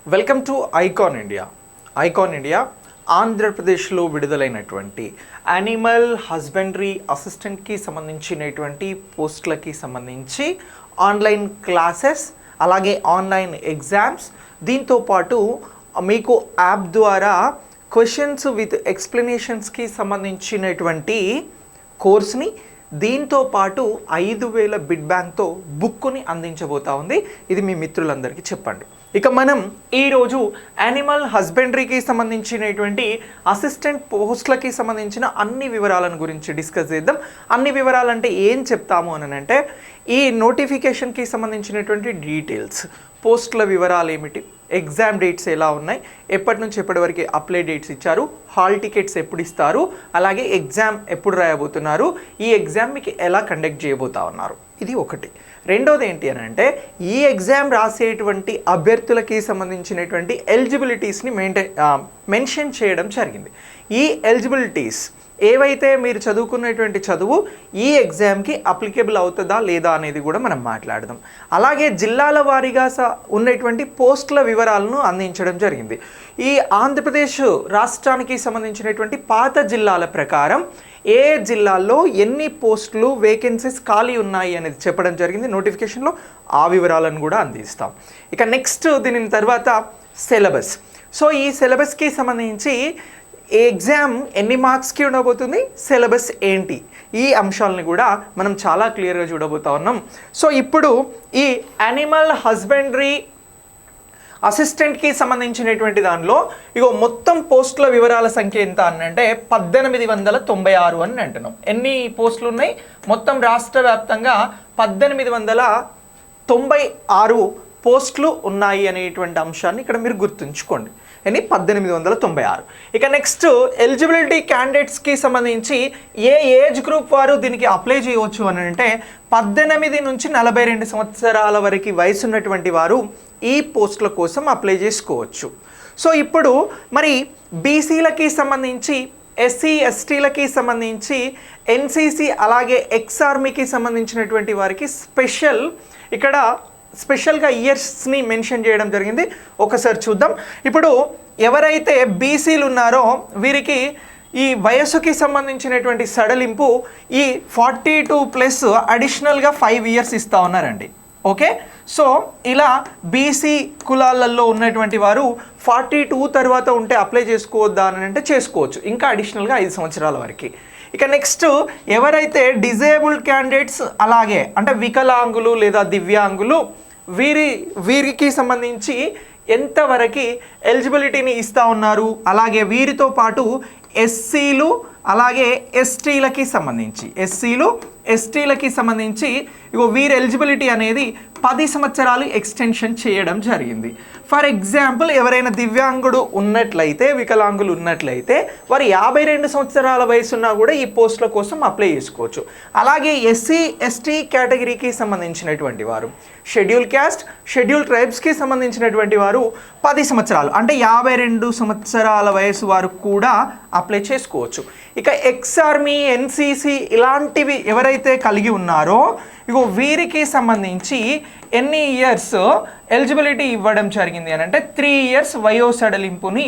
Welcome to icon India. Icon India ఆంధ్రప్రదేశ్లో విడుదలైనటువంటి animal husbandry అసిస్టెంట్కి సంబంధించినటువంటి పోస్టులకి సంబంధించి ఆన్లైన్ క్లాసెస్, అలాగే ఆన్లైన్ ఎగ్జామ్స్, దీంతోపాటు మీకు యాప్ ద్వారా క్వశ్చన్స్ విత్ ఎక్స్ప్లెనేషన్స్కి సంబంధించినటువంటి కోర్స్ని, దీంతో పాటు 5,000 బిడ్ బ్యాంక్తో బుక్ని అందించబోతా ఉంది. ఇది మీ మిత్రులందరికీ చెప్పండి. ఇక మనం ఈరోజు యానిమల్ హస్బెండరీకి సంబంధించినటువంటి అసిస్టెంట్ పోస్టులకి సంబంధించిన అన్ని వివరాలను గురించి డిస్కస్ చేద్దాం. అన్ని వివరాలు అంటే ఏం చెప్తాము అని అంటే, ఈ నోటిఫికేషన్కి సంబంధించినటువంటి డీటెయిల్స్, పోస్టుల వివరాలు ఏమిటి, ఎగ్జామ్ డేట్స్ ఎలా ఉన్నాయి, ఎప్పటి నుంచి ఎప్పటి వరకు అప్లై డేట్స్ ఇచ్చారు, హాల్ టికెట్స్ ఎప్పుడు ఇస్తారు, అలాగే ఎగ్జామ్ ఎప్పుడు రాయబోతున్నారు, ఈ ఎగ్జామ్ మీకు ఎలా కండక్ట్ చేయబోతా ఉన్నారు, ఇది ఒకటి. రెండోది ఏంటి అని అంటే, ఈ ఎగ్జామ్ రాసేటువంటి అభ్యర్థులకి సంబంధించినటువంటి ఎలిజిబిలిటీస్ని మెన్షన్ చేయడం జరిగింది. ఈ ఎలిజిబిలిటీస్ ఏవైతే మీరు చదువుకున్నటువంటి చదువు ఈ ఎగ్జామ్కి అప్లికేబుల్ అవుతుందా లేదా అనేది కూడా మనం మాట్లాడదాం. అలాగే జిల్లాల వారీగా ఉన్నటువంటి పోస్టుల వివరాలను అందించడం జరిగింది. ఈ ఆంధ్రప్రదేశ్ రాష్ట్రానికి సంబంధించినటువంటి పాత జిల్లాల ప్రకారం ఏ జిల్లాల్లో ఎన్ని పోస్టులు వేకెన్సీస్ ఖాళీ ఉన్నాయి అనేది చెప్పడం జరిగింది నోటిఫికేషన్లో. ఆ వివరాలను కూడా అందిస్తాం. ఇక నెక్స్ట్ దీని తర్వాత సిలబస్. సో ఈ సిలబస్కి సంబంధించి ఎగ్జామ్ ఎన్ని మార్క్స్కి ఉండబోతుంది, సిలబస్ ఏంటి, ఈ అంశాలను కూడా మనం చాలా క్లియర్గా చూడబోతా ఉన్నాం. సో ఇప్పుడు ఈ యానిమల్ హస్బెండరీ అసిస్టెంట్కి సంబంధించినటువంటి దానిలో మొత్తం పోస్టుల వివరాల సంఖ్య ఎంత అని అంటే 1896 అని అంటున్నాం. ఎన్ని పోస్టులు ఉన్నాయి? మొత్తం రాష్ట్ర వ్యాప్తంగా 1896 పోస్టులు ఉన్నాయి అనేటువంటి అంశాన్ని ఇక్కడ మీరు గుర్తుంచుకోండి. 1896. ఇక నెక్స్ట్ ఎలిజిబిలిటీ క్యాండిడేట్స్కి సంబంధించి ఏ ఏజ్ గ్రూప్ వారు దీనికి అప్లై చేయవచ్చు అని అంటే 18 నుంచి 42 సంవత్సరాల వరకు వయసు ఉన్నటువంటి వారు ఈ పోస్టుల కోసం అప్లై చేసుకోవచ్చు. సో ఇప్పుడు మరి బీసీలకి సంబంధించి, ఎస్సీ ఎస్టీలకి సంబంధించి, ఎన్సీసీ అలాగే ఎక్స్ ఆర్మీకి సంబంధించినటువంటి వారికి స్పెషల్గా ఇయర్స్ని మెన్షన్ చేయడం జరిగింది. ఒకసారి చూద్దాం. ఇప్పుడు ఎవరైతే బీసీలు ఉన్నారో వీరికి ఈ వయసుకి సంబంధించినటువంటి సడలింపు ఈ 42+ అడిషనల్గా 5 ఇయర్స్ ఇస్తూ ఉన్నారండి. ఓకే, సో ఇలా బీసీ కులాలలో ఉన్నటువంటి వారు 42 తర్వాత ఉంటే అప్లై చేసుకోవద్దా అని అంటే చేసుకోవచ్చు, ఇంకా అడిషనల్గా 5 సంవత్సరాల వరకు. ఇక నెక్స్ట్ ఎవరైతే డిజేబుల్డ్ క్యాండిడేట్స్, అలాగే అంటే వికలాంగులు లేదా దివ్యాంగులు, వీరికి సంబంధించి ఎంతవరకు ఎలిజిబిలిటీని ఇస్తూ ఉన్నారు, అలాగే వీరితో పాటు ఎస్సీలు అలాగే ఎస్టీలకి సంబంధించి వీరి ఎలిజిబిలిటీ అనేది 10 సంవత్సరాలు ఎక్స్టెన్షన్ చేయడం జరిగింది. ఫర్ ఎగ్జాంపుల్ ఎవరైనా దివ్యాంగుడు ఉన్నట్లయితే, వికలాంగులు ఉన్నట్లయితే వారు 52 సంవత్సరాల వయసున్నా కూడా ఈ పోస్టుల కోసం అప్లై చేసుకోవచ్చు. అలాగే ఎస్సీ ఎస్టీ కేటగిరీకి సంబంధించినటువంటి వారు, షెడ్యూల్ క్యాస్ట్, షెడ్యూల్ ట్రైబ్స్కి సంబంధించినటువంటి వారు 10 సంవత్సరాలు అంటే 52 సంవత్సరాల వయసు వారు కూడా అప్లై చేసుకోవచ్చు. ఇక ఎక్స్ ఆర్మీ, ఎన్సీసీ ఇలాంటివి ఎవరైతే కలిగి ఉన్నారో వీరికి సంబంధించి ఎన్ని ఇయర్స్ ఎలిజిబిలిటీ ఇవ్వడం జరిగింది అని అంటే 3 ఇయర్స్ వయో సడలింపుని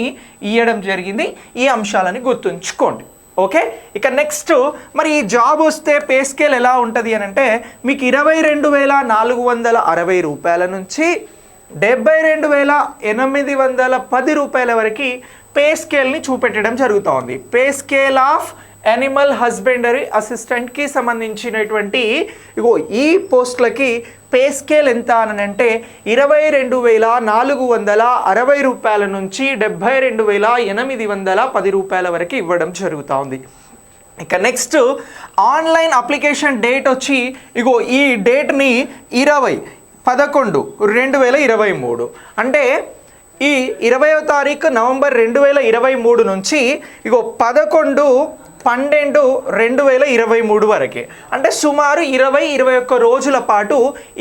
ఇవ్వడం జరిగింది. ఈ అంశాలని గుర్తుంచుకోండి. ఓకే, ఇక నెక్స్ట్ మరి ఈ జాబ్ వస్తే పే స్కేల్ ఎలా ఉంటుంది అని అంటే మీకు 22,460 రూపాయల నుంచి 72,810 రూపాయల వరకు పే స్కేల్ని చూపెట్టడం జరుగుతూ ఉంది. Pay scale of animal husbandry అసిస్టెంట్కి సంబంధించినటువంటి ఈ పోస్టులకి పే స్కేల్ ఎంత అని అంటే 22,460 రూపాయల నుంచి 72,810 రూపాయల వరకు ఇవ్వడం జరుగుతూ ఉంది. ఇక నెక్స్ట్ ఆన్లైన్ అప్లికేషన్ డేట్ వచ్చి ఈ డేట్ని 20/11/2023 అంటే ఈ 20వ తారీఖు నవంబర్ 2023 నుంచి 11 12/2023 వరకే, అంటే సుమారు 21 రోజుల పాటు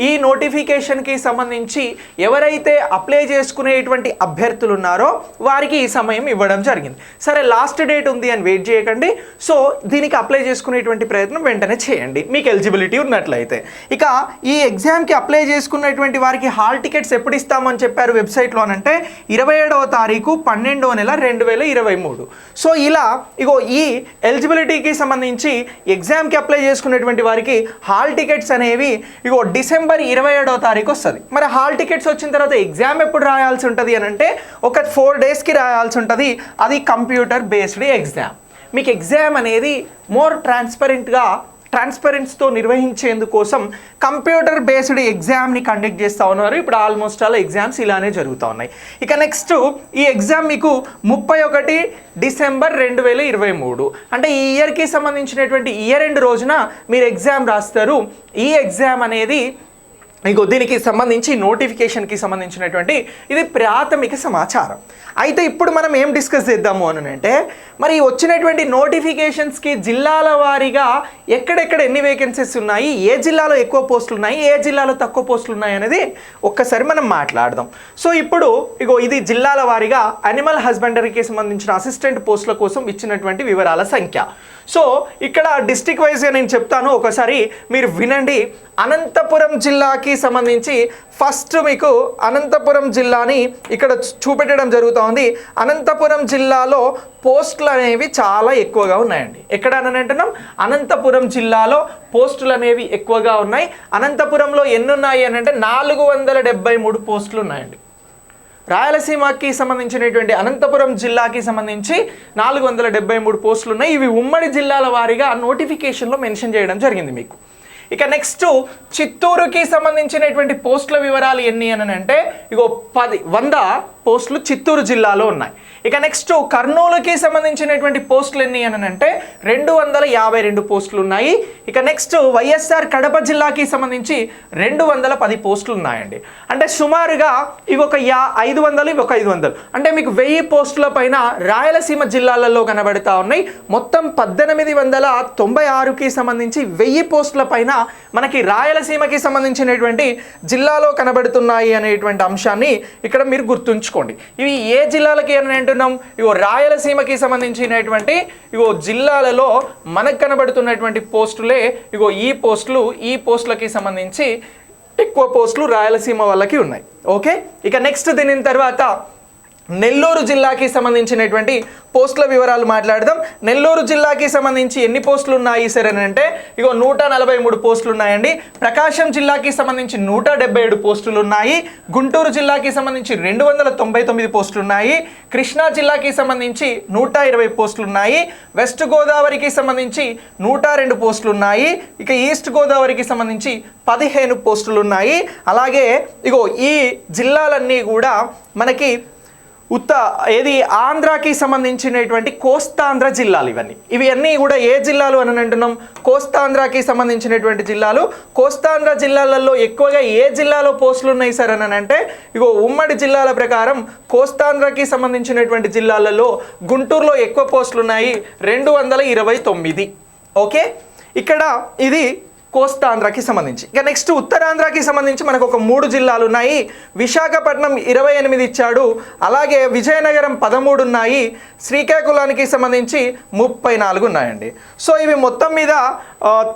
ఈ నోటిఫికేషన్కి సంబంధించి ఎవరైతే అప్లై చేసుకునేటువంటి అభ్యర్థులు ఉన్నారో వారికి ఈ సమయం ఇవ్వడం జరిగింది. సరే, లాస్ట్ డేట్ ఉంది అని వెయిట్ చేయకండి. సో దీనికి అప్లై చేసుకునేటువంటి ప్రయత్నం వెంటనే చేయండి మీకు ఎలిజిబిలిటీ ఉన్నట్లయితే. ఇక ఈ ఎగ్జామ్కి అప్లై చేసుకున్నటువంటి వారికి హాల్ టికెట్స్ ఎప్పుడు ఇస్తామని చెప్పారు వెబ్సైట్లో అంటే 27వ తారీఖు 12వ నెల 2023. సో ఇలా ఇగో ఈ ఎలిజిబిలిటీకి సంబంధించి ఎగ్జామ్కి అప్లై చేసుకునేటువంటి వారికి హాల్ టికెట్స్ అనేవి ఇగో డిసెంబర్ 27వ తారీఖు వస్తుంది. మరి హాల్ టికెట్స్ వచ్చిన తర్వాత ఎగ్జామ్ ఎప్పుడు రాయాల్సి ఉంటుంది అని అంటే ఒక 4 డేస్కి రాయాల్సి ఉంటుంది. అది కంప్యూటర్ బేస్డ్ ఎగ్జామ్. మీకు ఎగ్జామ్ అనేది మోర్ ట్రాన్స్పరెన్స్తో నిర్వహించేందుకోసం కంప్యూటర్ బేస్డ్ ఎగ్జామ్ని కండక్ట్ చేస్తూ ఉన్నారు. ఇప్పుడు ఆల్మోస్ట్ ఆల్ ఎగ్జామ్స్ ఇలానే జరుగుతూ ఉన్నాయి. ఇక నెక్స్ట్ ఈ ఎగ్జామ్ మీకు 31 డిసెంబర్ 2023 అంటే ఈ ఇయర్కి సంబంధించినటువంటి ఇయర్ ఎండ్ రోజున మీరు ఎగ్జామ్ రాస్తారు. ఈ ఎగ్జామ్ అనేది ఇంకో దీనికి సంబంధించి నోటిఫికేషన్కి సంబంధించినటువంటి ఇది ప్రాథమిక సమాచారం. అయితే ఇప్పుడు మనం ఏం డిస్కస్ చేద్దాము అని అంటే మరి వచ్చినటువంటి నోటిఫికేషన్స్కి జిల్లాల వారీగా ఎక్కడెక్కడ ఎన్ని వేకెన్సీస్ ఉన్నాయి, ఏ జిల్లాలో ఎక్కువ పోస్టులు ఉన్నాయి, ఏ జిల్లాలో తక్కువ పోస్టులు ఉన్నాయి అనేది ఒక్కసారి మనం మాట్లాడదాం. సో ఇప్పుడు ఇగో ఇది జిల్లాల వారీగా అనిమల్ హస్బెండరీకి సంబంధించిన అసిస్టెంట్ పోస్టుల కోసం ఇచ్చినటువంటి వివరాల సంఖ్య. సో ఇక్కడ డిస్ట్రిక్ట్ వైజ్గా నేను చెప్తాను, ఒకసారి మీరు వినండి. అనంతపురం జిల్లాకి సంబంధించి ఫస్ట్ మీకు అనంతపురం జిల్లాని ఇక్కడ చూపెట్టడం జరుగుతోంది. అనంతపురం జిల్లాలో పోస్టులు అనేవి చాలా ఎక్కువగా ఉన్నాయండి. ఎక్కడ అని అంటున్నాం? అనంతపురం జిల్లాలో పోస్టులు అనేవి ఎక్కువగా ఉన్నాయి. అనంతపురంలో ఎన్ని ఉన్నాయి అని అంటే 473 పోస్టులు ఉన్నాయండి. రాయలసీమకి సంబంధించినటువంటి అనంతపురం జిల్లాకి సంబంధించి 473 పోస్టులు ఉన్నాయి. ఇవి ఉమ్మడి జిల్లాల వారీగా నోటిఫికేషన్లో మెన్షన్ చేయడం జరిగింది మీకు. ఇక నెక్స్ట్ చిత్తూరుకి సంబంధించినటువంటి పోస్టుల వివరాలు ఎన్ని అని అంటే ఇగో 100 పోస్టులు చిత్తూరు జిల్లాలో ఉన్నాయి. ఇక నెక్స్ట్ కర్నూలుకి సంబంధించినటువంటి పోస్టులు ఎన్ని అని అంటే 252 పోస్టులు ఉన్నాయి. ఇక నెక్స్ట్ వైఎస్ఆర్ కడప జిల్లాకి సంబంధించి 210 పోస్టులు ఉన్నాయండి. అంటే సుమారుగా ఇవి ఒక 500, ఇవి ఒక 500, అంటే మీకు 1000 పోస్టుల పైన రాయలసీమ జిల్లాలలో కనబడతా ఉన్నాయి. మొత్తం 1896కి సంబంధించి 1000 పోస్టుల పైన మనకి రాయలసీమకి సంబంధించినటువంటి జిల్లాలో కనబడుతున్నాయి అనేటువంటి అంశాన్ని ఇక్కడ మీరు గుర్తుంచుకోండి. ఇవి ఏ జిల్లాలకి అని అంటున్నాం? ఇగో రాయలసీమకి సంబంధించినటువంటి ఇగో జిల్లాలలో మనకు కనబడుతున్నటువంటి పోస్టులే ఇగో ఈ పోస్టులకి సంబంధించి ఎక్కువ పోస్టులు రాయలసీమ వాళ్ళకి ఉన్నాయి. ఓకే, ఇక నెక్స్ట్ దీని తర్వాత నెల్లూరు జిల్లాకి సంబంధించినటువంటి పోస్టుల వివరాలు మాట్లాడదాం. నెల్లూరు జిల్లాకి సంబంధించి ఎన్ని పోస్టులు ఉన్నాయి సరే అంటే ఇగో 143 పోస్టులు ఉన్నాయండి. ప్రకాశం జిల్లాకి సంబంధించి 177 పోస్టులు ఉన్నాయి. గుంటూరు జిల్లాకి సంబంధించి 299 పోస్టులు ఉన్నాయి. కృష్ణా జిల్లాకి సంబంధించి 120 పోస్టులు ఉన్నాయి. వెస్ట్ గోదావరికి సంబంధించి 102 పోస్టులు ఉన్నాయి. ఇక ఈస్ట్ గోదావరికి సంబంధించి 15 పోస్టులు ఉన్నాయి. అలాగే ఇగో ఈ జిల్లాలన్నీ కూడా మనకి ఆంధ్రాకి సంబంధించినటువంటి కోస్తాంధ్ర జిల్లాలు. ఇవి అన్నీ కూడా ఏ జిల్లాలు అని అంటున్నాం? కోస్తాంధ్రాకి సంబంధించినటువంటి జిల్లాలు. కోస్తాంధ్ర జిల్లాలలో ఎక్కువగా ఏ జిల్లాలో పోస్టులు ఉన్నాయి సార్ అని అంటే ఇగో ఉమ్మడి జిల్లాల ప్రకారం కోస్తాంధ్రకి సంబంధించినటువంటి జిల్లాలలో గుంటూరులో ఎక్కువ పోస్టులు ఉన్నాయి, 229. ఓకే, ఇక్కడ ఇది కోస్తాంధ్రకి సంబంధించి. ఇక నెక్స్ట్ ఉత్తరాంధ్రకి సంబంధించి మనకు ఒక 3 జిల్లాలు ఉన్నాయి. విశాఖపట్నం 28 ఇచ్చాడు. అలాగే విజయనగరం 13 ఉన్నాయి. శ్రీకాకుళానికి సంబంధించి 34 ఉన్నాయండి. సో ఇవి మొత్తం మీద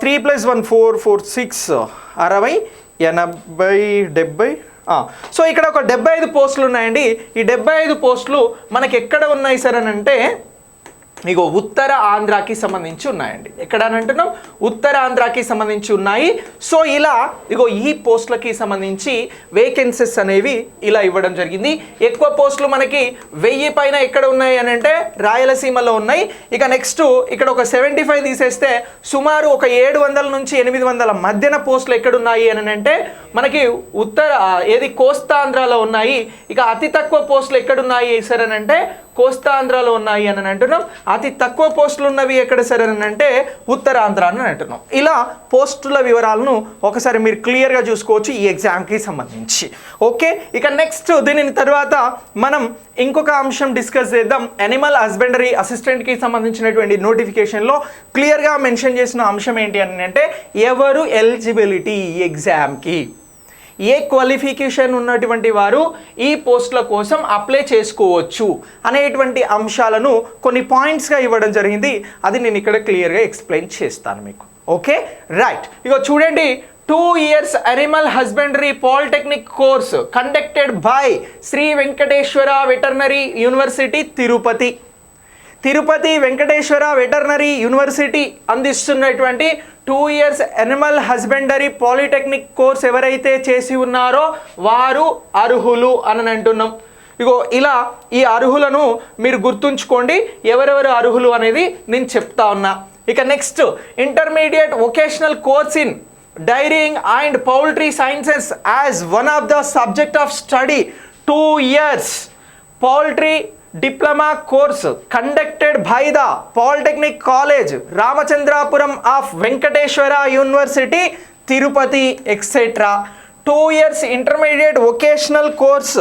3 + 1 4 4 6 60 80 70. సో ఇక్కడ ఒక 75 పోస్టులు ఉన్నాయండి. ఈ 75 పోస్టులు మనకి ఎక్కడ ఉన్నాయి సార్ అని అంటే ఇగో ఉత్తర ఆంధ్రాకి సంబంధించి ఉన్నాయండి. ఎక్కడ అని అంటున్నాం? ఉత్తర ఆంధ్రాకి సంబంధించి ఉన్నాయి. సో ఇలా ఇగో ఈ పోస్టులకి సంబంధించి వేకెన్సీస్ అనేవి ఇలా ఇవ్వడం జరిగింది. ఎక్కువ పోస్టులు మనకి 1000 పైన ఎక్కడ ఉన్నాయి అని అంటే రాయలసీమలో ఉన్నాయి. ఇక నెక్స్ట్ ఇక్కడ ఒక 75 తీసేస్తే సుమారు ఒక 700 నుంచి 800 మధ్యన పోస్టులు ఎక్కడ ఉన్నాయి అని అంటే మనకి కోస్తాంధ్రలో ఉన్నాయి. ఇక అతి తక్కువ పోస్టులు ఎక్కడున్నాయి సార్ అని అంటే కోస్తాంధ్రలో ఉన్నాయి అని అంటున్నాం. అతి తక్కువ పోస్టులు ఉన్నవి ఎక్కడ సరే అని అంటే ఉత్తరాంధ్ర అని అంటున్నాం. ఇలా పోస్టుల వివరాలను ఒకసారి మీరు క్లియర్గా చూసుకోవచ్చు ఈ ఎగ్జామ్కి సంబంధించి. ఓకే, ఇక నెక్స్ట్ దీని తర్వాత మనం ఇంకొక అంశం డిస్కస్ చేద్దాం. యానిమల్ హస్బెండరీ అసిస్టెంట్కి సంబంధించినటువంటి నోటిఫికేషన్లో క్లియర్గా మెన్షన్ చేసిన అంశం ఏంటి అని అంటే ఎవరు ఎలిజిబిలిటీ ఈ ఎగ్జామ్కి, ఏ క్వాలిఫికేషన్ ఉన్నటువంటి వారు ఈ పోస్టుల కోసం అప్లై చేసుకోవచ్చు అనేటువంటి అంశాలను కొన్ని పాయింట్స్గా ఇవ్వడం జరిగింది. అది నేను ఇక్కడ క్లియర్గా ఎక్స్ప్లెయిన్ చేస్తాను మీకు. ఓకే రైట్, ఇక చూడండి. 2 years animal husbandry polytechnic course conducted by Shri Venkateswara veterinary university Tirupati. Tirupati Venkateswara veterinary university అందిస్తున్నటువంటి 2 years animal husbandry polytechnic course ఎవరైతే చేసి ఉన్నారో వారు అర్హులు అని అంటున్నాం. ఇగో ఇలా ఈ అర్హులను మీరు గుర్తుంచుకోండి, ఎవరెవరు అర్హులు అనేది నేను చెప్తా ఉన్నా. ఇక next intermediate vocational course in daring and poultry sciences as one of the subject of study 2 years poultry diploma course conducted by the Polytechnic College Ramachandrapuram of Venkateshwara University Tirupati etc. 2 years intermediate vocational course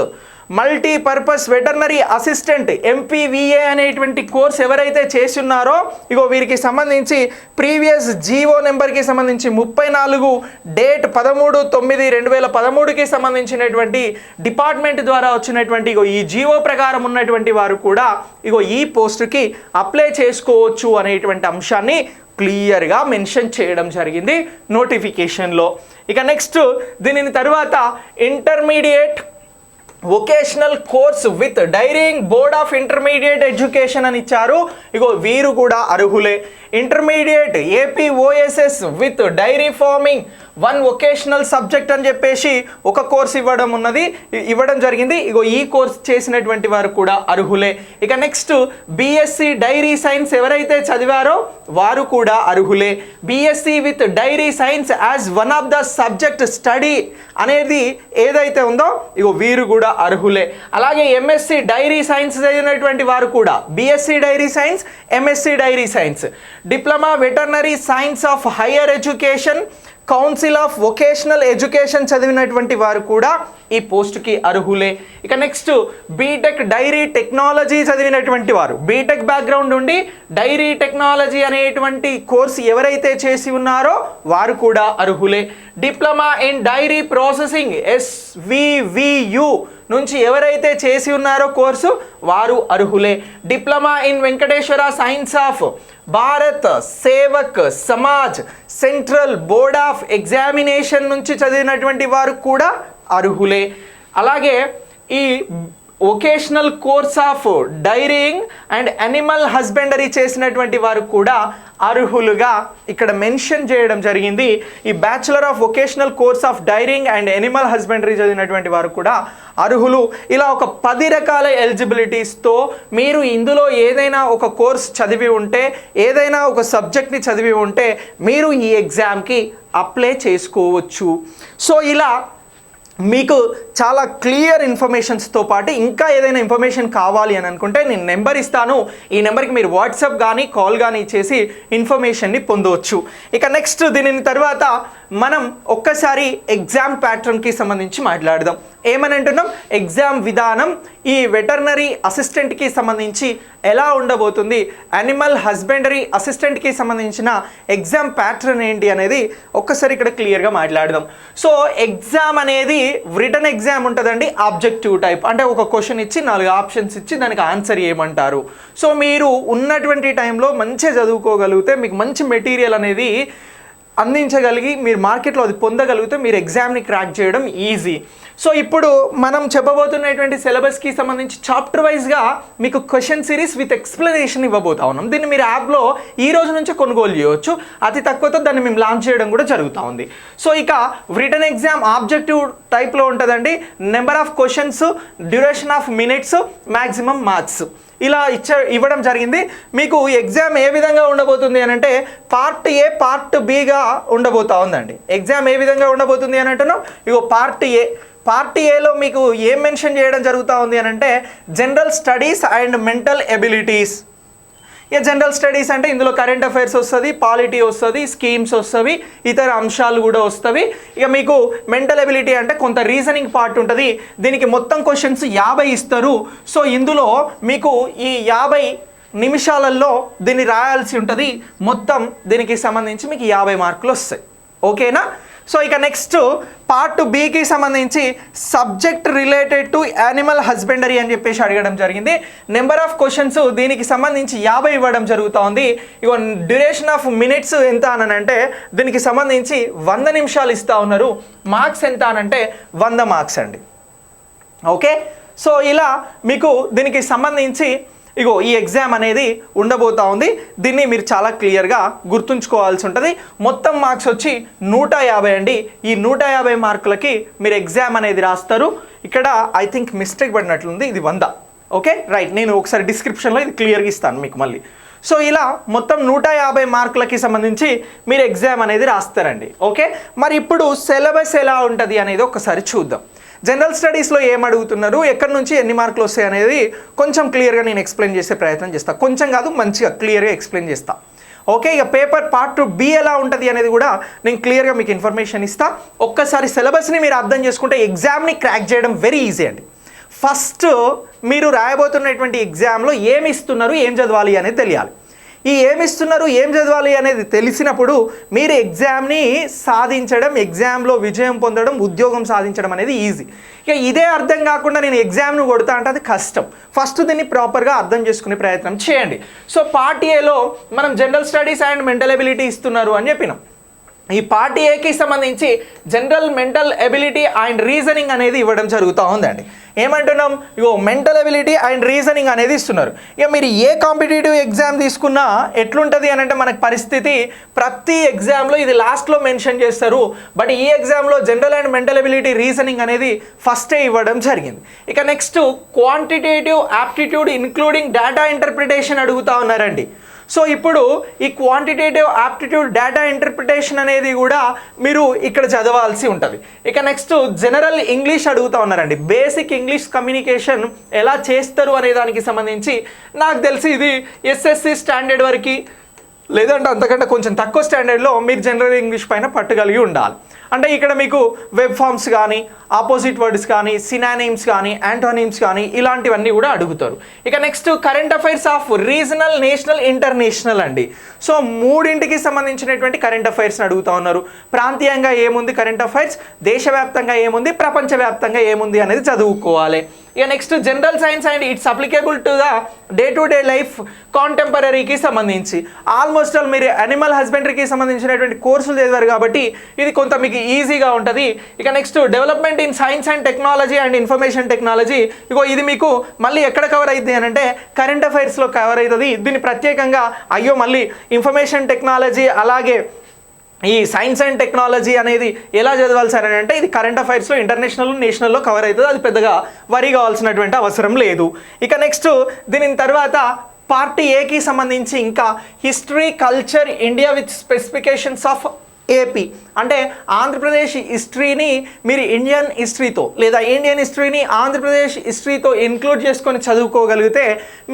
multipurpose veterinary assistant MPVA అనేటువంటి course ఎవరైతే చేసి ఉన్నారో ఇగో వీరికి సంబంధించి previous GO నెంబర్కి సంబంధించి 34 date 13/9/2013కి సంబంధించినటువంటి department ద్వారా వచ్చినటువంటి ఇగో ఈ జీవో ప్రకారం ఉన్నటువంటి వారు కూడా ఇగో ఈ పోస్టుకి అప్లై చేసుకోవచ్చు అనేటువంటి అంశాన్ని క్లియర్గా మెన్షన్ చేయడం జరిగింది నోటిఫికేషన్లో. ఇక నెక్స్ట్ దీని తర్వాత intermediate vocational course with dairying board of intermediate education అని ఇచ్చారు. ఇగో వీరు కూడా అర్హులే. Intermediate APOSS with dairy farming 1 vocational subject అని చెప్పేసి ఒక కోర్స్ ఇవ్వడం జరిగింది. ఇగో ఈ కోర్స్ చేసినటువంటి వారు కూడా అర్హులే. ఇక నెక్స్ట్ BSc డైరీ సైన్స్ ఎవరైతే చదివారో వారు కూడా అర్హులే. BSc with dairy science as one of the subject study అనేది ఏదైతే ఉందో ఇగో వీరు కూడా అర్హులే. అలాగే MSc డైరీ సైన్స్ చదివినటువంటి వారు కూడా BSc dairy science, MSc dairy science, diploma veterinary science of higher education, council of vocational education చదివినటువంటి వారు కూడా ఈ పోస్టుకి అర్హులే. ఇక నెక్స్ట్ బీటెక్ డైరీ టెక్నాలజీ చదివినటువంటి వారు, బీటెక్ బ్యాక్గ్రౌండ్ నుండి డైరీ టెక్నాలజీ అనేటువంటి కోర్సు ఎవరైతే చేసి ఉన్నారో వారు కూడా అర్హులే. Diploma in dairy processing SVVU నుంచి ఎవరైతే చేసి ఉన్నారో కోర్సు వారు అర్హులే. Diploma in Venkateswara science of Bharat Sevak Samaj central board of examination నుంచి చదివినటువంటి వారు కూడా అర్హులే. అలాగే ఈ vocational course of dairying and animal husbandry చేసినటువంటి వారు కూడా అర్హులుగా ఇక్కడ మెన్షన్ చేయడం జరిగింది. ఈ bachelor of vocational course of dairying and animal husbandry చదివినటువంటి వారు కూడా అర్హులు. ఇలా ఒక 10 రకాల ఎలిజిబిలిటీస్తో మీరు ఇందులో ఏదైనా ఒక కోర్స్ చదివి ఉంటే, ఏదైనా ఒక సబ్జెక్ట్ని చదివి ఉంటే మీరు ఈ ఎగ్జామ్కి అప్లై చేసుకోవచ్చు. సో ఇలా మీకు చాలా క్లియర్ ఇన్ఫర్మేషన్స్తో పాటు ఇంకా ఏదైనా ఇన్ఫర్మేషన్ కావాలి అని అనుకుంటే నేను నెంబర్ ఇస్తాను. ఈ నెంబర్కి మీరు వాట్సాప్ కానీ కాల్ కానీ చేసి ఇన్ఫర్మేషన్ని పొందవచ్చు. ఇక నెక్స్ట్ దీని తర్వాత మనం ఒక్కసారి ఎగ్జామ్ ప్యాటర్న్కి సంబంధించి మాట్లాడదాం. ఏమని అంటున్నాం, ఎగ్జామ్ విధానం ఈ వెటర్నరీ అసిస్టెంట్కి సంబంధించి ఎలా ఉండబోతుంది, యానిమల్ హస్బెండరీ అసిస్టెంట్కి సంబంధించిన ఎగ్జామ్ ప్యాటర్న్ ఏంటి అనేది ఒక్కసారి ఇక్కడ క్లియర్గా మాట్లాడదాం. సో ఎగ్జామ్ అనేది రిటన్ ఎగ్జామ్ ఉంటుందండి, ఆబ్జెక్టివ్ టైప్. అంటే ఒక క్వశ్చన్ ఇచ్చి 4 ఆప్షన్స్ ఇచ్చి దానికి ఆన్సర్ ఏమంటారు. సో మీరు ఉన్నటువంటి టైంలో మంచిగా చదువుకోగలిగితే మీకు మంచి మెటీరియల్ అనేది అందించగలిగి మీరు మార్కెట్లో అది పొందగలిగితే మీరు ఎగ్జామ్ని క్రాక్ చేయడం ఈజీ. సో ఇప్పుడు మనం చెప్పబోతున్నటువంటి సిలబస్కి సంబంధించి చాప్టర్ వైజ్గా మీకు క్వశ్చన్ సిరీస్ విత్ ఎక్స్ప్లెనేషన్ ఇవ్వబోతా ఉన్నాం. దీన్ని మీరు యాప్లో ఈ రోజు నుంచి కొనుగోలు చేయవచ్చు. అతి తక్కువతో దాన్ని మేము లాంచ్ చేయడం కూడా జరుగుతూ ఉంది. సో ఇక రిటన్ ఎగ్జామ్ ఆబ్జెక్టివ్ టైప్లో ఉంటుందండి. Number of questions, duration of minutes, maximum marks ఇలా ఇవ్వడం జరిగింది. మీకు ఎగ్జామ్ ఏ విధంగా ఉండబోతుంది అని అంటే పార్ట్ ఏ, పార్ట్ బిగా ఉండబోతా ఉందండి. ఎగ్జామ్ ఏ విధంగా ఉండబోతుంది అని అంటున్నాం, ఇగో పార్ట్ ఏ పార్ట్ ఏలో మీకు ఏం మెన్షన్ చేయడం జరుగుతూ ఉంది అని అంటే general studies and mental abilities. ఇక జనరల్ స్టడీస్ అంటే ఇందులో కరెంట్ అఫైర్స్ వస్తుంది, పాలిటీ వస్తుంది, స్కీమ్స్ వస్తుంది, ఇతర అంశాలు కూడా వస్తవి. ఇక మీకు మెంటల్ ఎబిలిటీ అంటే కొంత రీజనింగ్ పార్ట్ ఉంటుంది. దీనికి మొత్తం క్వశ్చన్స్ 50 ఇస్తారు. సో ఇందులో మీకు ఈ 50 నిమిషాలలో దీన్ని రాయాల్సి ఉంటుంది. మొత్తం దీనికి సంబంధించి మీకు 50 మార్కులు వస్తాయి. ఓకేనా? సో ఇక నెక్స్ట్ పార్ట్ బికి సంబంధించి subject related to animal husbandry అని చెప్పేసి అడగడం జరిగింది. నెంబర్ ఆఫ్ క్వశ్చన్స్ దీనికి సంబంధించి 50 ఇవ్వడం జరుగుతూ ఉంది. ఇక డ్యూరేషన్ ఆఫ్ మినిట్స్ ఎంత అనంటే దీనికి సంబంధించి 100 నిమిషాలు ఇస్తూ ఉన్నారు. మార్క్స్ ఎంత అనంటే 100 మార్క్స్ అండి. ఓకే, సో ఇలా మీకు దీనికి సంబంధించి ఇగో ఈ ఎగ్జామ్ అనేది ఉండబోతా ఉంది. దీన్ని మీరు చాలా క్లియర్గా గుర్తుంచుకోవాల్సి ఉంటుంది. మొత్తం మార్క్స్ వచ్చి 150 అండి. ఈ 150 మార్కులకి మీరు ఎగ్జామ్ అనేది రాస్తారు. ఇక్కడ ఐ థింక్ మిస్టేక్ పడినట్లుంది, ఇది 100. ఓకే రైట్, నేను ఒకసారి డిస్క్రిప్షన్లో ఇది క్లియర్గా ఇస్తాను మీకు మళ్ళీ. సో ఇలా మొత్తం 150 మార్కులకి సంబంధించి మీరు ఎగ్జామ్ అనేది రాస్తారండి. ఓకే, మరి ఇప్పుడు సిలబస్ ఎలా ఉంటుంది అనేది ఒకసారి చూద్దాం. జనరల్ స్టడీస్లో ఏం అడుగుతున్నారు, ఎక్కడి నుంచి ఎన్ని మార్కులు వస్తాయి అనేది కొంచెం క్లియర్గా నేను ఎక్స్ప్లెయిన్ చేసే ప్రయత్నం చేస్తాను. కొంచెం కాదు, మంచిగా క్లియర్గా ఎక్స్ప్లెయిన్ చేస్తాను. ఓకే, ఇక పేపర్ పార్ట్ బి ఎలా ఉంటుంది అనేది కూడా నేను క్లియర్గా మీకు ఇన్ఫర్మేషన్ ఇస్తాను. ఒక్కసారి సిలబస్ని మీరు అర్థం చేసుకుంటే ఎగ్జామ్ని క్రాక్ చేయడం వెరీ ఈజీ అండి. ఫస్ట్ మీరు రాయబోతున్నటువంటి ఎగ్జామ్లో ఏమి ఇస్తున్నారు, ఏం చదవాలి అనేది తెలియాలి. ఈ ఏమి ఇస్తున్నారు, ఏం చదవాలి అనేది తెలిసినప్పుడు మీరు ఎగ్జామ్ని సాధించడం, ఎగ్జామ్లో విజయం పొందడం, ఉద్యోగం సాధించడం అనేది ఈజీ. ఇక ఇదే అర్థం కాకుండా నేను ఎగ్జామ్ను కొడతా అంటే అది కష్టం. ఫస్ట్ దీన్ని ప్రాపర్గా అర్థం చేసుకునే ప్రయత్నం చేయండి. సో పార్ట్ ఏలో మనం general studies and mental ability ఇస్తున్నారు అని చెప్పినాం. ఈ పార్ట్ ఏకి సంబంధించి general mental ability and reasoning అనేది ఇవ్వడం జరుగుతూ ఉందండి. ఏమంటున్నాం, ఇగో మెంటల్ ఎబిలిటీ అండ్ రీజనింగ్ అనేది ఇస్తున్నారు. ఇక మీరు ఏ కాంపిటేటివ్ ఎగ్జామ్ తీసుకున్నా ఎట్లుంటుంది అని అంటే మనకు పరిస్థితి ప్రతి ఎగ్జామ్లో ఇది లాస్ట్లో మెన్షన్ చేస్తారు. బట్ ఈ ఎగ్జామ్లో general and mental ability reasoning అనేది ఫస్టే ఇవ్వడం జరిగింది. ఇక next quantitative aptitude including data interpretation అడుగుతూ ఉన్నారండి. సో ఇప్పుడు ఈ క్వాంటిటేటివ్ ఆప్టిట్యూడ్ డేటా ఇంటర్ప్రిటేషన్ అనేది కూడా మీరు ఇక్కడ చదవాల్సి ఉంటుంది. ఇక నెక్స్ట్ జనరల్ ఇంగ్లీష్ అడుగుతూ ఉన్నారండి. బేసిక్ ఇంగ్లీష్ కమ్యూనికేషన్ ఎలా చేస్తారు అనే దానికి సంబంధించి నాకు తెలిసి ఇది ఎస్ఎస్సి స్టాండర్డ్ వరకు, లేదంటే అంతకంటే కొంచెం తక్కువ స్టాండర్డ్లో మీరు జనరల్ ఇంగ్లీష్ పైన పట్టుగలిగి ఉండాలి. అంటే ఇక్కడ మీకు వెబ్ ఫార్మ్స్ కానీ, ఆపోజిట్ వర్డ్స్ కానీ, సినానిమ్స్ కానీ, యాంటోనిమ్స్ కానీ ఇలాంటివన్నీ కూడా అడుగుతారు. ఇక next current affairs of regional, national, international అండి. సో మూడింటికి సంబంధించినటువంటి కరెంట్ అఫైర్స్ని అడుగుతూ ఉన్నారు. ప్రాంతీయంగా ఏముంది కరెంట్ అఫైర్స్, దేశవ్యాప్తంగా ఏముంది, ప్రపంచవ్యాప్తంగా ఏముంది అనేది చదువుకోవాలి. ఇక next general science and it's applicable to the day to day life కాంటెంపరీకి సంబంధించి ఆల్మోస్ట్ ఆల్ మీరు యానిమల్ హస్బెండరీకి సంబంధించినటువంటి కోర్సులు చదివారు కాబట్టి ఇది కొంత మీకు ఈజీగా ఉంటుంది. ఇక next development in science and technology and information technology, ఇగో ఇది మీకు మళ్ళీ ఎక్కడ కవర్ అవుతుంది అని అంటే కరెంట్ అఫైర్స్లో కవర్ అవుతుంది. దీన్ని ప్రత్యేకంగా అయ్యో మళ్ళీ ఇన్ఫర్మేషన్ టెక్నాలజీ అలాగే ఈ సైన్స్ అండ్ టెక్నాలజీ అనేది ఎలా చదవాలి సార్ అని అంటే ఇది కరెంట్ అఫైర్స్లో ఇంటర్నేషనల్, నేషనల్లో కవర్ అవుతుంది. అది పెద్దగా వరి కావాల్సినటువంటి అవసరం లేదు. ఇక నెక్స్ట్ దీని తర్వాత పార్ట్ ఏకి సంబంధించి ఇంకా history, culture, India with specifications of AP అంటే ఆంధ్రప్రదేశ్ హిస్టరీని మీరు ఇండియన్ హిస్టరీతో లేదా ఇండియన్ హిస్టరీని ఆంధ్రప్రదేశ్ హిస్టరీతో ఇన్క్లూడ్ చేసుకొని చదువుకోగలిగితే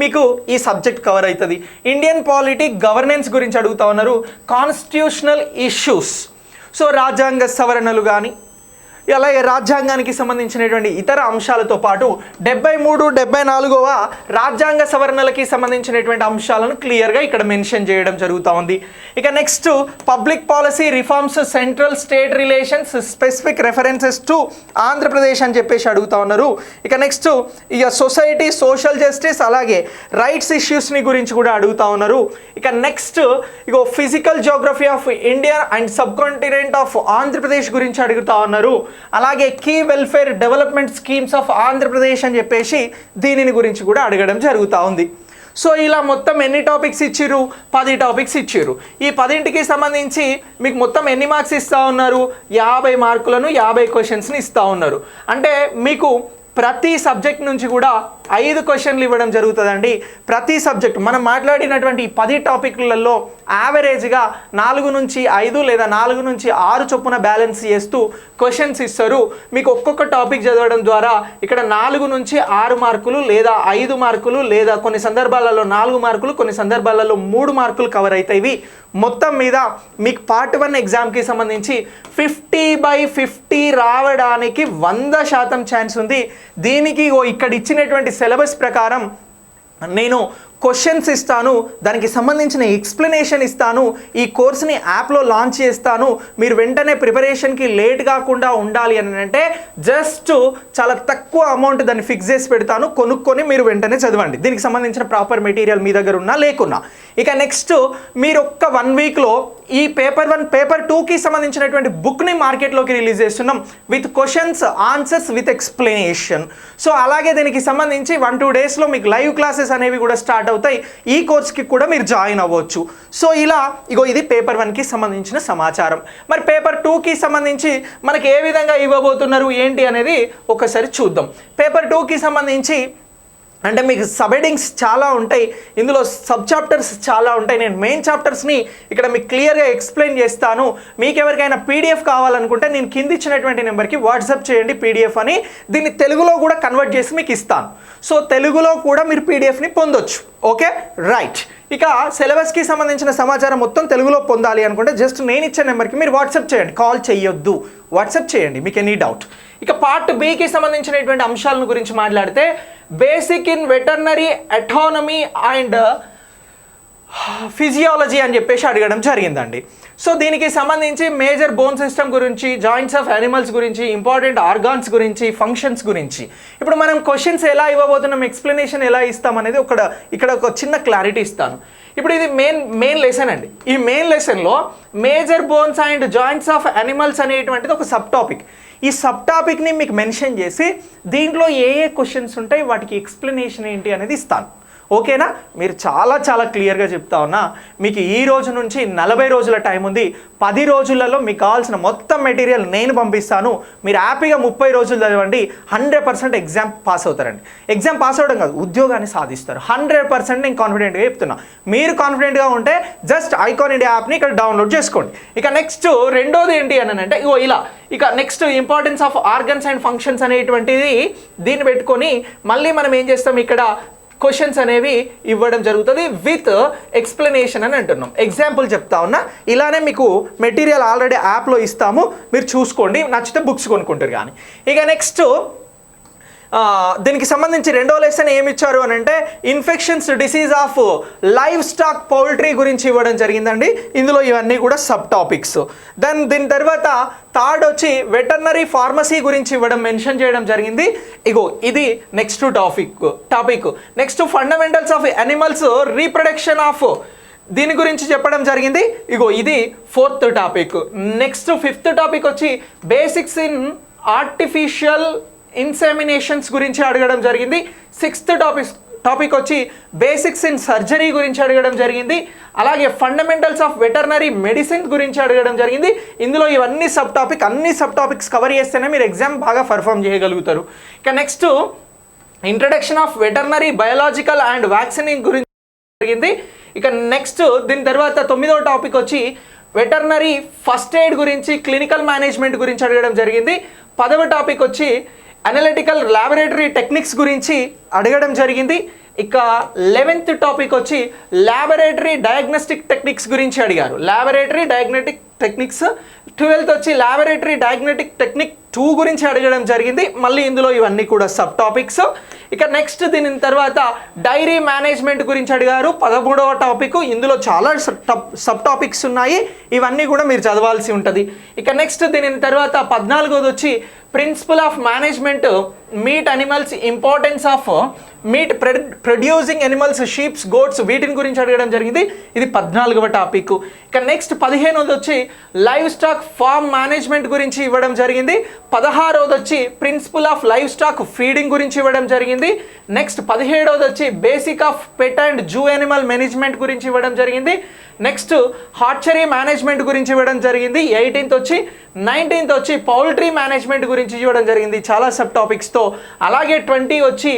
మీకు ఈ సబ్జెక్ట్ కవర్ అవుతుంది. ఇండియన్ పాలిటీ, గవర్నెన్స్ గురించి అడుగుతా ఉన్నారు. కాన్స్టిట్యూషనల్ ఇష్యూస్, సో రాజ్యాంగ సవరణలు కానీ అలాగే రాజ్యాంగానికి సంబంధించినటువంటి ఇతర అంశాలతో పాటు 73, 74వ రాజ్యాంగ సవరణలకి సంబంధించినటువంటి అంశాలను క్లియర్గా ఇక్కడ మెన్షన్ చేయడం జరుగుతూ ఉంది. ఇక next public policy reforms, central state relations, specific references to Andhra Pradesh అని చెప్పేసి అడుగుతూ ఉన్నారు. ఇక నెక్స్ట్ ఇక సొసైటీ, సోషల్ జస్టిస్ అలాగే రైట్స్ ఇష్యూస్ని గురించి కూడా అడుగుతూ ఉన్నారు. ఇక next ego physical Geography of India and sub continent of Andhra Pradesh గురించి అడుగుతా ఉన్నారు. అలాగే key welfare development schemes of Andhra Pradesh అని చెప్పేసి దీనిని గురించి కూడా అడగడం జరుగుతూ ఉంది. సో ఇలా మొత్తం ఎన్ని టాపిక్స్ ఇచ్చిర్రు, 10 టాపిక్స్ ఇచ్చిర్రు. ఈ 10కి సంబంధించి మీకు మొత్తం ఎన్ని మార్క్స్ ఇస్తూ ఉన్నారు, 50 మార్కులను 50 క్వశ్చన్స్ని ఇస్తూ ఉన్నారు. అంటే మీకు ప్రతి సబ్జెక్ట్ నుంచి కూడా 5 క్వశ్చన్లు ఇవ్వడం జరుగుతుందండి. ప్రతి సబ్జెక్ట్ మనం మాట్లాడినటువంటి 10 టాపిక్లలో యావరేజ్గా 4 నుంచి 5 లేదా 4 నుంచి 6 చొప్పున బ్యాలెన్స్ చేస్తూ క్వశ్చన్స్ ఇస్తారు. మీకు ఒక్కొక్క టాపిక్ చదవడం ద్వారా ఇక్కడ 4 నుంచి 6 మార్కులు లేదా 5 మార్కులు లేదా కొన్ని సందర్భాలలో 4 మార్కులు కొన్ని సందర్భాలలో 3 మార్కులు కవర్ అవుతాయి. మొత్తం మీద మీకు పార్ట్ 1 ఎగ్జామ్కి సంబంధించి 50/50 రావడానికి 100% ఛాన్స్ ఉంది. దీనికి ఇక్కడ ఇచ్చినటువంటి సిలబస్ ప్రకారం నేను క్వశ్చన్స్ ఇస్తాను, దానికి సంబంధించిన ఎక్స్ప్లెనేషన్ ఇస్తాను, ఈ కోర్స్ని యాప్లో లాంచ్ చేస్తాను. మీరు వెంటనే ప్రిపరేషన్కి లేట్ కాకుండా ఉండాలి అని అంటే జస్ట్ చాలా తక్కువ అమౌంట్ దాన్ని ఫిక్స్ చేసి పెడతాను, కొనుక్కొని మీరు వెంటనే చదవండి. దీనికి సంబంధించిన ప్రాపర్ మెటీరియల్ మీ దగ్గర ఉన్నా లేకున్నా. ఇక నెక్స్ట్ మీరు ఒక్క 1 వీక్లో ఈ పేపర్ 1 పేపర్ 2కి సంబంధించినటువంటి బుక్ని మార్కెట్లోకి రిలీజ్ చేస్తున్నాం with questions answers with explanation. So అలాగే దీనికి సంబంధించి 1-2 డేస్లో మీకు లైవ్ క్లాసెస్ అనేవి కూడా స్టార్ట్ అవుతాయి. ఈ కోర్స్కి కూడా మీరు జాయిన్ అవ్వచ్చు. సో ఇలా ఇది పేపర్ 1కి సంబంధించిన సమాచారం. మరి పేపర్ 2కి సంబంధించి మనకి ఏ విధంగా ఇవ్వబోతున్నారు ఏంటి అనేది ఒకసారి చూద్దాం. పేపర్ 2కి సంబంధించి అంటే మీకు సబ్ హెడింగ్స్ చాలా ఉంటాయి, ఇందులో సబ్ చాప్టర్స్ చాలా ఉంటాయి. నేను మెయిన్ చాప్టర్స్ని ఇక్కడ మీకు క్లియర్గా ఎక్స్ప్లెయిన్ చేస్తాను. మీకు ఎవరికైనా పీడిఎఫ్ కావాలనుకుంటే నేను కింద ఇచ్చినటువంటి నెంబర్కి వాట్సాప్ చేయండి పీడిఎఫ్ అని. దీన్ని తెలుగులో కూడా కన్వర్ట్ చేసి మీకు ఇస్తాను. సో తెలుగులో కూడా మీరు పీడిఎఫ్ని పొందొచ్చు. Okay right. ఇక సిలబస్కి సంబంధించిన సమాచారం మొత్తం తెలుగులో పొందాలి అనుకుంటే జస్ట్ నేను ఇచ్చే నెంబర్కి మీరు వాట్సాప్ చేయండి, కాల్ చేయొద్దు, వాట్సాప్ చేయండి మీకు ఎనీ డౌట్. ఇక పార్ట్ బికి సంబంధించినటువంటి అంశాలను గురించి మాట్లాడితే basic in veterinary autonomy and physiology అని చెప్పేసి అడగడం జరిగిందండి. సో దీనికి సంబంధించి మేజర్ బోన్ సిస్టమ్ గురించి, జాయింట్స్ ఆఫ్ యానిమల్స్ గురించి, ఇంపార్టెంట్ ఆర్గాన్స్ గురించి, ఫంక్షన్స్ గురించి ఇప్పుడు మనం క్వశ్చన్స్ ఎలా ఇవ్వబోతున్నాం, ఎక్స్ప్లెనేషన్ ఎలా ఇస్తాం అనేది ఇక్కడ ఒక చిన్న క్లారిటీ ఇస్తాను. ఇప్పుడు ఇది మెయిన్ లెసన్ అండి. ఈ మెయిన్ లెసన్లో major bones and joints of animals అనేటువంటిది ఒక సబ్ టాపిక్. ఈ సబ్ టాపిక్ని మీకు మెన్షన్ చేసి దీంట్లో ఏ క్వశ్చన్స్ ఉంటాయి వాటికి ఎక్స్ప్లెనేషన్ ఏంటి అనేది ఇస్తాను. ఓకేనా? మీరు చాలా క్లియర్గా చెప్తా ఉన్నా. మీకు ఈ రోజు నుంచి 40 రోజుల టైం ఉంది. 10 రోజులలో మీకు కావాల్సిన మొత్తం మెటీరియల్ నేను పంపిస్తాను. మీరు హ్యాపీగా 30 రోజులు చదవండి, 100% ఎగ్జామ్ పాస్ అవుతారండి. ఎగ్జామ్ పాస్ అవడం కాదు, ఉద్యోగాన్ని సాధిస్తారు. 100% నేను కాన్ఫిడెంట్గా చెప్తున్నా. మీరు కాన్ఫిడెంట్గా ఉంటే జస్ట్ ఐకాన్ ఇండియా యాప్ని ఇక్కడ డౌన్లోడ్ చేసుకోండి. ఇక నెక్స్ట్ రెండోది ఏంటి అని అంటే ఇలా ఇక next importance of organs and functions అనేటువంటిది దీన్ని పెట్టుకొని మళ్ళీ మనం ఏం చేస్తాం, ఇక్కడ క్వశ్చన్స్ అనేవి ఇవ్వడం జరుగుతుంది విత్ ఎక్స్ప్లెనేషన్ అని అంటున్నాం. ఎగ్జాంపుల్ చెప్తా ఉన్నా. ఇలానే మీకు మెటీరియల్ ఆల్రెడీ యాప్లో ఇస్తాము, మీరు చూసుకోండి, నచ్చితే బుక్స్ కొనుక్కుంటారు. కానీ ఇక నెక్స్ట్ దీనికి సంబంధించి రెండో లెసన్ ఏమి ఇచ్చారు అని అంటే infections disease of live stock poultry గురించి ఇవ్వడం జరిగిందండి. ఇందులో ఇవన్నీ కూడా సబ్ టాపిక్స్. దీని తర్వాత థర్డ్ వచ్చి వెటర్నరీ ఫార్మసీ గురించి ఇవ్వడం మెన్షన్ చేయడం జరిగింది. ఇది next topic. Next fundamentals of animals reproduction of దీని గురించి చెప్పడం జరిగింది. ఇది 4th topic. Next 5th topic వచ్చి బేసిక్స్ ఇన్ ఆర్టిఫిషియల్ ఇన్సెమినేషన్స్ గురించి అడగడం జరిగింది. 6th టాపిక్ వచ్చి బేసిక్స్ ఇన్ సర్జరీ గురించి అడగడం జరిగింది. అలాగే ఫండమెంటల్స్ ఆఫ్ వెటర్నరీ మెడిసిన్ గురించి అడగడం జరిగింది. ఇందులో ఇవన్నీ అన్ని సబ్ టాపిక్స్ కవర్ చేస్తేనే మీరు ఎగ్జామ్ బాగా పర్ఫామ్ చేయగలుగుతారు. ఇక next introduction of veterinary biological and vaccining గురించి జరిగింది. ఇక నెక్స్ట్ దీని తర్వాత 9వ టాపిక్ వచ్చి వెటర్నరీ ఫస్ట్ ఎయిడ్ గురించి, క్లినికల్ మేనేజ్మెంట్ గురించి అడగడం జరిగింది. 10వ టాపిక్ వచ్చి అనలిటికల్ ల్యాబొరేటరీ టెక్నిక్స్ గురించి అడగడం జరిగింది. ఇక 11th టాపిక్ వచ్చి ల్యాబొరేటరీ డయాగ్నోస్టిక్ టెక్నిక్స్ గురించి అడిగారు. Laboratory diagnostic techniques. 12th వచ్చి ల్యాబొరేటరీ డయాగ్నోస్టిక్ టెక్నిక్ 2 గురించి అడగడం జరిగింది. మళ్ళీ ఇందులో ఇవన్నీ కూడా సబ్ టాపిక్స్. ఇక నెక్స్ట్ దీని తర్వాత డైరీ మేనేజ్మెంట్ గురించి అడిగారు. 13వ టాపిక్. ఇందులో చాలా సబ్ టాపిక్స్ ఉన్నాయి, ఇవన్నీ కూడా మీరు చదవాల్సి ఉంటుంది. ఇక నెక్స్ట్ దీని తర్వాత 14వది వచ్చి principal of management meat animals, importance of meat producing animals, sheeps, goats, వీటిని గురించి అడగడం జరిగింది. ఇది 14వ టాపిక్. ఇక నెక్స్ట్ 15వది వచ్చి లైవ్ స్టాక్ ఫార్మ్ మేనేజ్మెంట్ గురించి ఇవ్వడం జరిగింది. 16వది వచ్చి principal of livestock feeding గురించి ఇవ్వడం జరిగింది. నెక్స్ట్ 17వది వచ్చి basic of pet and zoo animal management గురించి ఇవ్వడం జరిగింది. నెక్స్ట్ హార్చరీ మేనేజ్మెంట్ గురించి ఇవ్వడం జరిగింది. 18th వచ్చి 19th వచ్చి పౌల్ట్రీ మేనేజ్మెంట్ గురించి గురించి ఇవ్వడం జరిగింది చాలా సబ్ టాపిక్స్తో. అలాగే 20 వచ్చి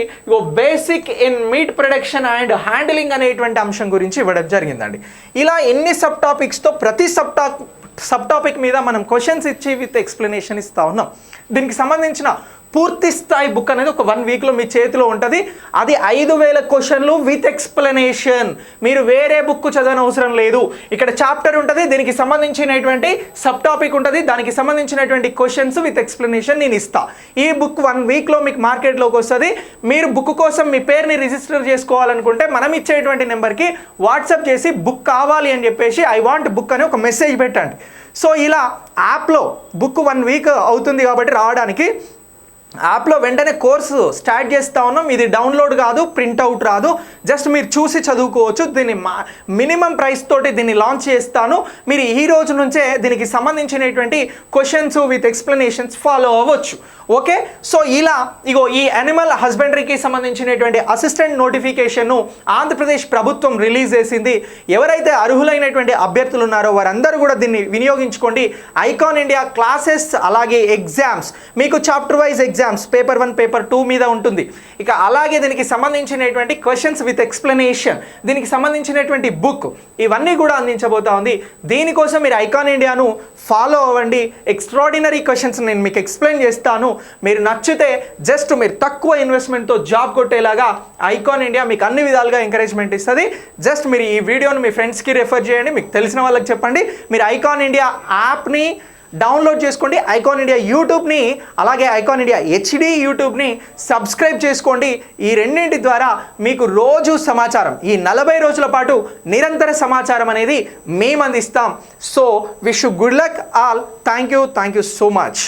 basic in meat production and handling అనేటువంటి అంశం గురించి ఇవ్వడం జరిగిందండి. ఇలా ఎన్ని సబ్ టాపిక్స్తో ప్రతి సబ్ టాపిక్ మీద మనం క్వశ్చన్స్ ఇచ్చి విత్ ఎక్స్ప్లెనేషన్ ఇస్తూ ఉన్నాం. దీనికి సంబంధించిన పూర్తి స్థాయి బుక్ అనేది ఒక 1 వీక్లో మీ చేతిలో ఉంటుంది. అది 5000 క్వశ్చన్లు విత్ ఎక్స్ప్లెనేషన్. మీరు వేరే బుక్ చదవని అవసరం లేదు. ఇక్కడ చాప్టర్ ఉంటుంది, దీనికి సంబంధించినటువంటి సబ్ టాపిక్ ఉంటుంది, దానికి సంబంధించినటువంటి క్వశ్చన్స్ విత్ ఎక్స్ప్లెనేషన్ నేను ఇస్తా. ఈ బుక్ 1 వీక్లో మీకు మార్కెట్లోకి వస్తుంది. మీరు బుక్ కోసం మీ పేరుని రిజిస్టర్ చేసుకోవాలనుకుంటే మనం ఇచ్చేటువంటి నెంబర్కి వాట్సాప్ చేసి బుక్ కావాలి అని చెప్పేసి ఐ వాంట్ బుక్ అని ఒక మెసేజ్ పెట్టండి. సో ఇలా యాప్లో బుక్ 1 వీక్ అవుతుంది కాబట్టి రావడానికి యాప్లో వెంటనే కోర్సు స్టార్ట్ చేస్తూ ఉన్నాం. ఇది డౌన్లోడ్ కాదు, ప్రింట్అవుట్ రాదు, జస్ట్ మీరు చూసి చదువుకోవచ్చు. దీన్ని మినిమం ప్రైస్ తోటి దీన్ని లాంచ్ చేస్తాను. మీరు ఈ రోజు నుంచే దీనికి సంబంధించినటువంటి క్వశ్చన్స్ విత్ ఎక్స్ప్లెనేషన్స్ ఫాలో అవ్వచ్చు. ఓకే, సో ఇలా ఈ యానిమల్ హస్బెండరీకి సంబంధించినటువంటి అసిస్టెంట్ నోటిఫికేషన్ను ఆంధ్రప్రదేశ్ ప్రభుత్వం రిలీజ్ చేసింది. ఎవరైతే అర్హులైనటువంటి అభ్యర్థులు ఉన్నారో వారందరూ కూడా దీన్ని వినియోగించుకోండి. ఐకాన్ ఇండియా క్లాసెస్ అలాగే ఎగ్జామ్స్ మీకు chapter wise exams paper 1 paper 2 మీద ఉంటుంది. ఇక అలాగే దీనికి సంబంధించినటువంటి క్వశ్చన్స్ విత్ ఎక్స్ప్లెనేషన్, దీనికి సంబంధించినటువంటి బుక్, ఇవన్నీ కూడా అందించబోతా ఉంది. దీనికోసం మీరు ఐకాన్ ఇండియాను ఫాలో అవ్వండి. ఎక్స్ట్రాడినరీ క్వశ్చన్స్ నేను మీకు ఎక్స్ప్లెయిన్ చేస్తాను. మీరు నచ్చితే జస్ట్ మీరు తక్కువ ఇన్వెస్ట్మెంట్తో జాబ్ కొట్టేలాగా ఐకాన్ ఇండియా మీకు అన్ని విధాలుగా ఎంకరేజ్మెంట్ ఇస్తుంది. జస్ట్ మీరు ఈ వీడియోను మీ ఫ్రెండ్స్కి రెఫర్ చేయండి, మీకు తెలిసిన వాళ్ళకి చెప్పండి. మీరు ఐకాన్ ఇండియా యాప్ని డౌన్లోడ్ చేసుకోండి, ఐకాన్ ఇండియా యూట్యూబ్ని అలాగే ఐకాన్ ఇండియా హెచ్డి యూట్యూబ్ని సబ్స్క్రైబ్ చేసుకోండి. ఈ రెండింటి ద్వారా మీకు రోజు సమాచారం, ఈ 40 రోజుల పాటు నిరంతర సమాచారం అనేది మేము అందిస్తాం. So wish you good luck all. Thank you so much.